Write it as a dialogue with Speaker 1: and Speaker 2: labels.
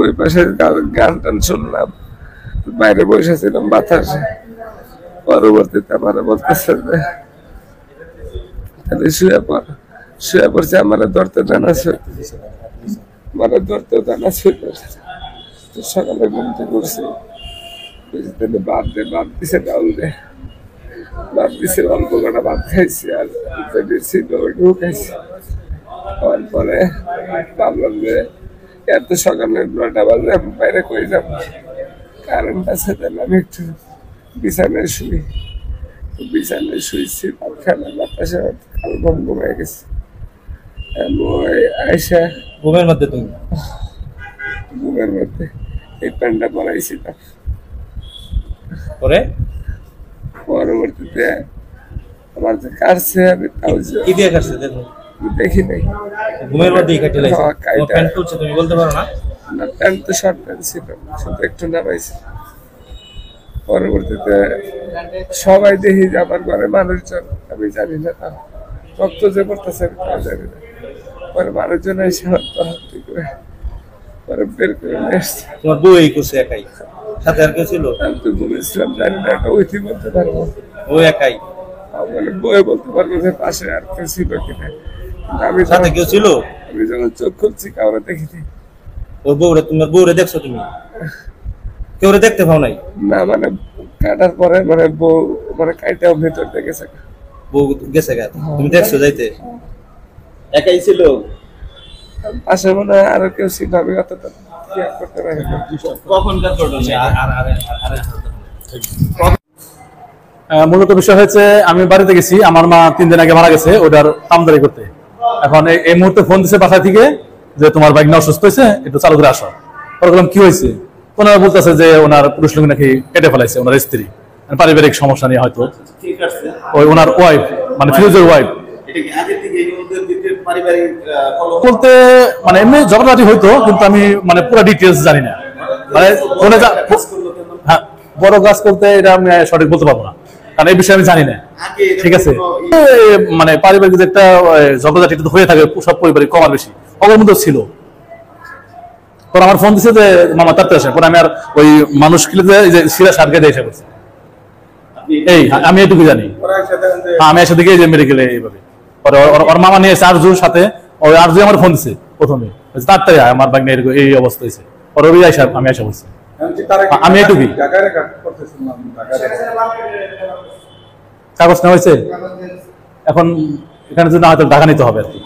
Speaker 1: ওই পাশে গান টান শুনলাম, বাইরে বসেছিলাম বাতাসে। পরবর্তীতে আমার বলতেছে যে খালি শুয়ে পড়ছে, আমার ধরতে জানা ছিল, আমার ধরতে জানা ছিল। সকালে ঘুম থেকে উঠছি, বাদ দিছে ডাউল দে, বাদ দিছে অল্প কটা ভাত খাইছি আর খাইছি। খাওয়ার পরে ভাবলাম যে এত সকালে 9টা বাজে আমি বাইরে কই যাব, কারেন্ট আছে, তাহলে আমি একটু বিছানায় শুয়েছি। ভাত খাইলাম, বাতাসে ঘুম ঘুমাই গেছি। আইসা
Speaker 2: ঘুমের মধ্যে তুমি
Speaker 1: ঘুমের মধ্যে এই প্যান্টটা পরাইছিলাম। পরবর্তীতে আমার যে কাটছে, আমি তাও
Speaker 2: কি দিয়ে কাটছে
Speaker 1: দেখি নাই,
Speaker 2: ঘুমের মধ্যেই কাটে লাগছে। প্যান্ট খুলছে, তুমি বলতে পারো না?
Speaker 1: না, প্যান্ট তো শর্ট প্যান্ট ছিল, শুধু একটু নামাইছে। পরবর্তীতে সবাই দেখি যে আমার ঘরে মানুষজন, আমি জানি না তাও রক্ত যে পড়তেছে আমি তাও জানি না। পরে মানুষজন এসে পরে বের করে নিয়ে আসছে।
Speaker 2: তোমার বউ এই করছে একাই, সাথে আর কেউ ছিল?
Speaker 1: আমি তো ঘুমেছিলাম, জানি না, একটা ঐতি বলতে পারবো।
Speaker 2: ও একাই?
Speaker 1: বয়ে বলতে পারবো যে পাশে আর কেউ ছিল কিনা। আমি
Speaker 2: সাথে কেউ ছিল?
Speaker 1: আমি যখন চোখ খুলছি কাউরে দেখিনি।
Speaker 2: ওর বউরে, তোমার বউরে দেখছো তুমি? কেউরে দেখতে পাও নাই?
Speaker 1: না, মানে কাটার পরে মানে বউ মানে কাইটাও ভেতর থেকে গেছে।
Speaker 2: বউ গেছে গা, তুমি দেখছো যাইতে? একাই ছিল?
Speaker 1: পাশে মনে হয় আরো কেউ ছিল, আমি অতটা করতে পারি না।
Speaker 2: কখনকার ঘটনা?
Speaker 3: মূলত বিষয় হয়েছে, আমি বাড়িতে গেছি, আমার মা 3 দিন আগে মারা গেছে, ওটার কামদারি করতে। এখন এই মুহূর্তে ফোন দিচ্ছে বাসা থেকে যে তোমার বাইক না অসুস্থ হয়েছে, একটু চালু করে আসো। বললাম কি হয়েছে? ওনারা বলতেছে যে ওনার পুরুষ লোক নাকি কেটে ফেলাইছে, ওনার স্ত্রী পারিবারিক সমস্যা নিয়ে হয়তো। ওই ওনার ওয়াইফ, মানে ফিউজের ওয়াইফ বলতে, মানে এমনি ঝগড়াঝাটি হইতো, কিন্তু আমি মানে পুরো ডিটেলস জানি না। মানে হ্যাঁ, বড় কাজ করতে এটা আমি সঠিক বলতে পারবো না, কারণ এই বিষয়ে আমি জানি না। ঠিক আছে, মানে পারিবারিক যে একটা ঝগড়াঝাটি হয়ে থাকে সব পরিবারে কম আর বেশি, অগর মধ্যে ছিল। পরে আমার ফোন দিচ্ছে যে মামা তাড়াতাড়ি আসে। পরে আমি আর ওই মানুষ কিলে যে সিরা সার কেটে এসে করছি, এই আমি এটুকু জানি। আমি এসে দিকে যে মেডিকেলে এইভাবে। পরে ওর মামা নিয়ে এসে আরজুর সাথে, ওই আরজু আমার ফোন দিচ্ছে প্রথমে, তাড়াতাড়ি আমার বাইক নিয়ে এই অবস্থা হয়েছে। পরে ওই আমি আসা বলছি, আমি এটুকুই। কাগজ নেওয়া হয়েছে, এখন এখানে জন্য হয়তো ঢাকা নিতে হবে আর কি।